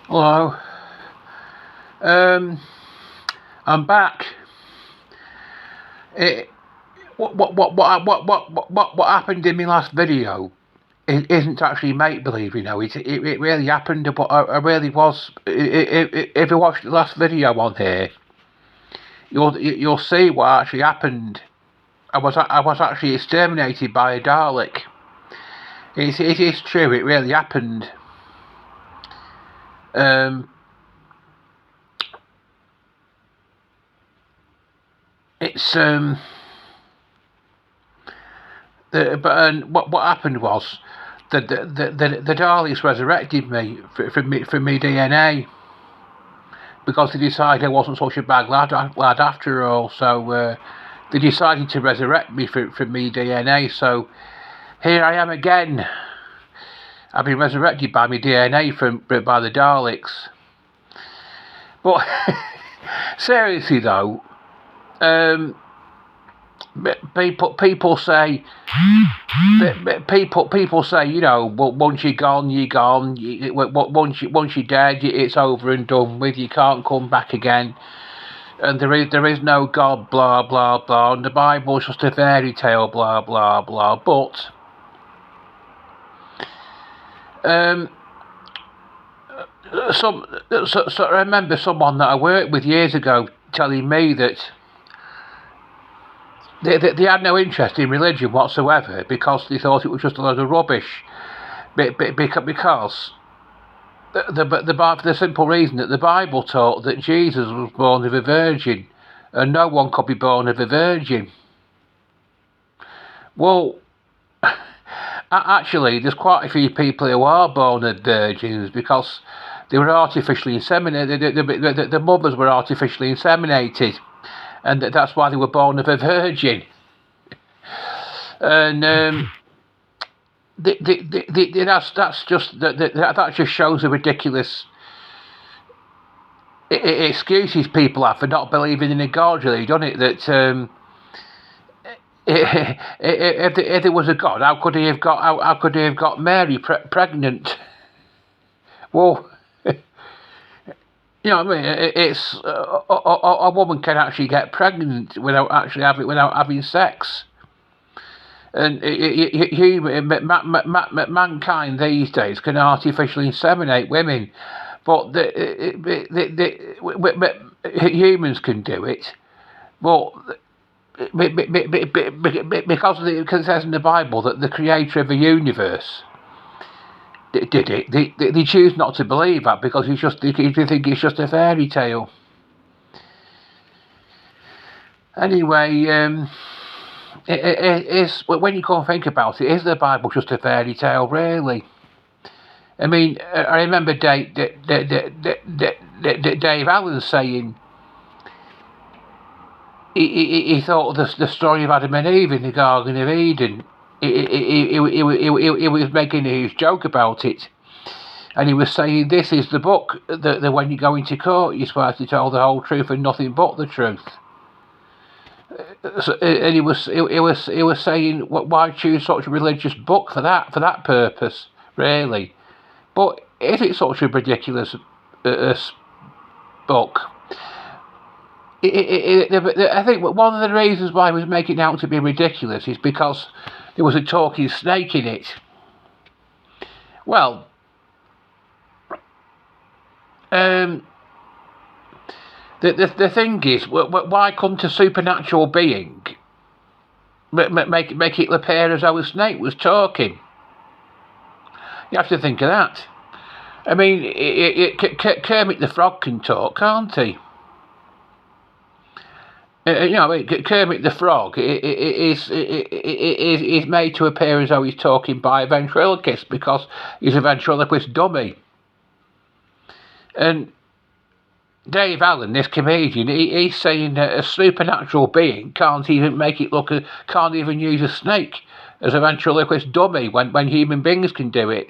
Hello. I'm back. It, what happened in my last video isn't actually make believe. It really happened. But I really was. If you watch the last video on here, you'll see what actually happened. I was actually exterminated by a Dalek. It is true. It really happened. Um, it's what happened was the Daleks resurrected me from me DNA because they decided I wasn't such a bad lad after all. So they decided to resurrect me from me DNA. So here I am again. I've been resurrected by my DNA by the Daleks. But seriously though, um, people say people say, well, once you're gone, you're gone. Once you're dead, it's over and done with. You can't come back again. And there is no God, blah blah blah. And the Bible's just a fairy tale, blah blah blah. But so I remember someone that I worked with years ago telling me that they had no interest in religion whatsoever because they thought it was just a load of rubbish. Because for the simple reason that the Bible taught that Jesus was born of a virgin, and no one could be born of a virgin. Well, actually, there's quite a few people who are born of virgins because they were artificially inseminated. The mothers were artificially inseminated, and that's why they were born of a virgin. And that just shows the ridiculous excuses people have for not believing in a God, really, doesn't it? That if there was a God, how could he have got Mary pregnant? Well, you know what I mean. It's a woman can actually get pregnant without having sex. And mankind these days can artificially inseminate women, but humans can do it. But because it says in the Bible that the creator of the universe did it, they choose not to believe that because they think it's just a fairy tale. Anyway, when you come and think about it, is the Bible just a fairy tale, really? I mean, I remember Dave Allen saying he thought the story of Adam and Eve in the Garden of Eden. He was making a huge joke about it, and he was saying this is the book that when you go into court, you're supposed to tell the whole truth and nothing but the truth. And he was saying, why choose such a religious book for that purpose, really? But if it's such a ridiculous book, I think one of the reasons why he was making it out to be ridiculous is because there was a talking snake in it. Well, the thing is, why couldn't a supernatural being make it appear as though a snake was talking? You have to think of that. I mean, Kermit the Frog can talk, can't he? Kermit the Frog is made to appear as though he's talking by a ventriloquist because he's a ventriloquist dummy. And Dave Allen, this comedian, he's saying that a supernatural being can't even use a snake as a ventriloquist dummy when human beings can do it.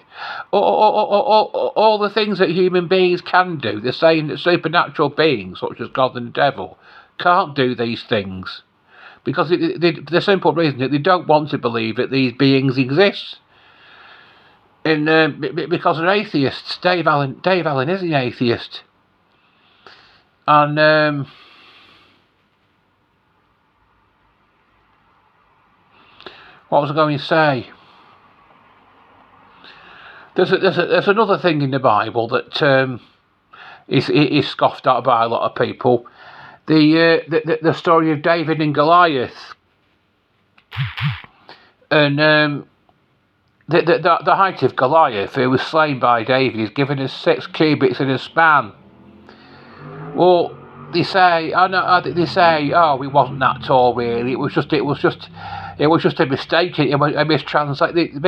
All the things that human beings can do, they're saying that supernatural beings, such as God and the devil, can't do these things. Because the simple reason that they don't want to believe that these beings exist. because they're atheists. Dave Allen is an atheist, and what was I going to say? There's another thing in the Bible that is scoffed at by a lot of people. The story of David and Goliath, and the height of Goliath, who was slain by David, is given as 6 cubits in a span. Well, they say, oh, he wasn't that tall really. It was just a mistake. A mistranslation.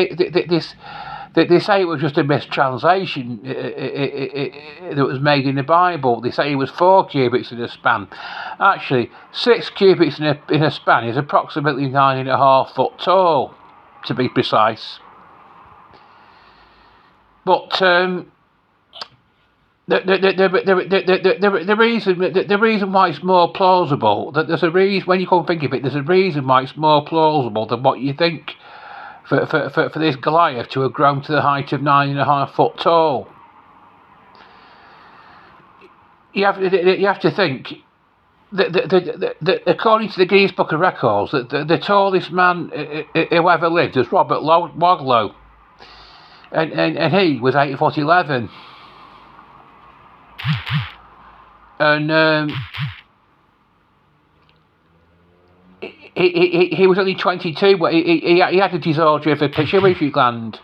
They say it was just a mistranslation that was made in the Bible. They say he was 4 cubits in a span. Actually, 6 cubits in a span is approximately 9.5 foot tall, to be precise. But the reason why it's more plausible, that there's a reason, when you come and think of it, there's a reason why it's more plausible than what you think for this Goliath to have grown to the height of 9.5 foot tall. You have to think that according to the Guinness Book of Records, that the tallest man who ever lived was Robert Wadlow, and he was 8 foot 11. And he was only 22, but he had a disorder of the pituitary gland,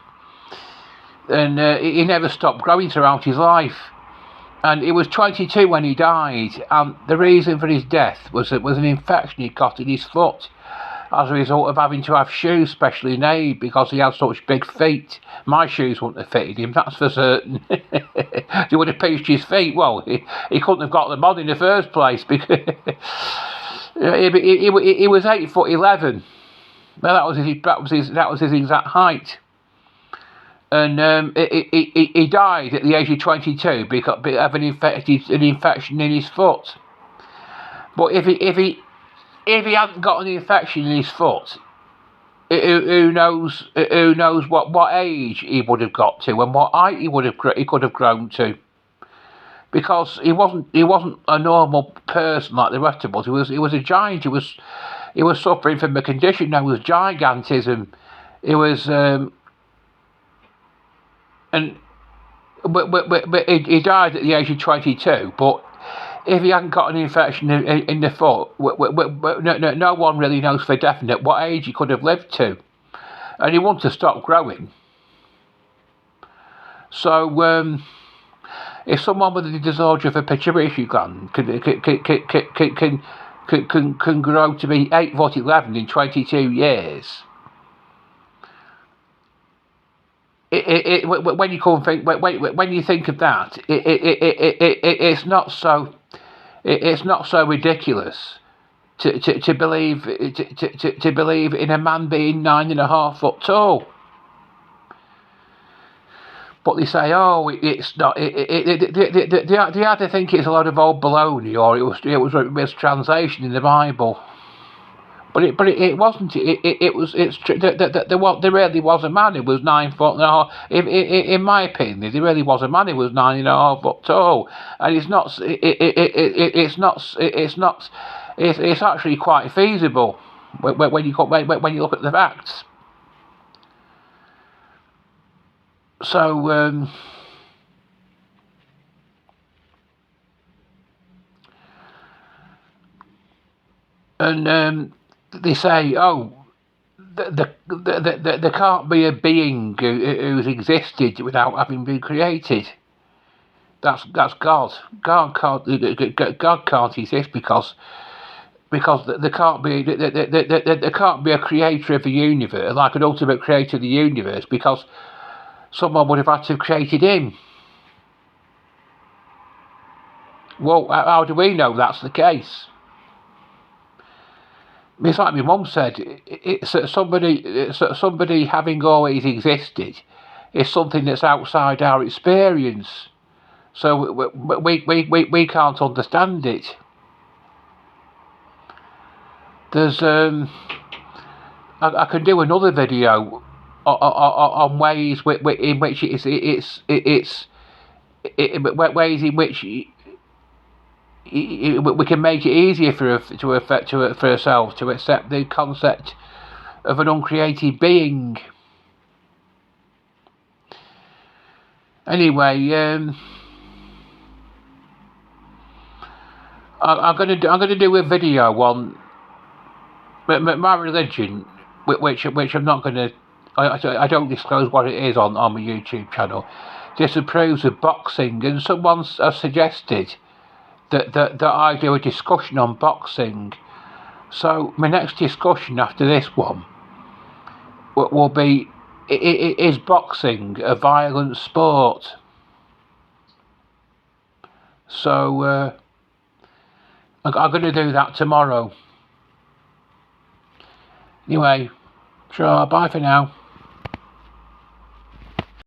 and he never stopped growing throughout his life. And he was 22 when he died, and the reason for his death was an infection he got in his foot as a result of having to have shoes specially made because he had such big feet. My shoes wouldn't have fitted him, that's for certain. He would have pinched his feet. Well, he couldn't have got them on in the first place because he was 8 foot 11. Well, that was his exact height. And he died at the age of 22 because of an infection in his foot. But if he hadn't got an infection in his foot, who knows what age he would have got to and what height he could have grown to, because he wasn't a normal person like the rest of us. He was a giant. He was suffering from a condition known as gigantism. He was but he died at the age of 22. But if he hadn't got an infection in the foot, no one really knows for definite what age he could have lived to, and he wouldn't have stopped growing. So if someone with a disorder of a pituitary gland can grow to be 8 foot 11 in 22 years, when you come think when you think of that, it's not so ridiculous to believe in a man being 9.5 foot tall. But they say, oh, it's not. They either think it's a lot of old baloney, or it was a mistranslation in the Bible. But it wasn't. There really was a man who was 9 foot and a half. In my opinion, there really was a man who was 9.5 foot tall, and it's not. It's actually quite feasible when you look at the facts. So they say, oh, there can't be a being who's existed without having been created. That's God. God can't exist because there can't be a creator of the universe, like an ultimate creator of the universe, because someone would have had to have created him. Well, how do we know that's the case? It's like my mum said, somebody having always existed is something that's outside our experience. So we can't understand it. There's I can do another video on ways in which ways in which we can make it easier for ourselves to accept the concept of an uncreated being. Anyway, I'm gonna do a video on my religion, which I'm not gonna. I don't disclose what it is on my YouTube channel. Disapproves of boxing, and someone has suggested that I do a discussion on boxing. So my next discussion after this one will be: is boxing a violent sport? So I'm going to do that tomorrow. Anyway, sure. Bye for now.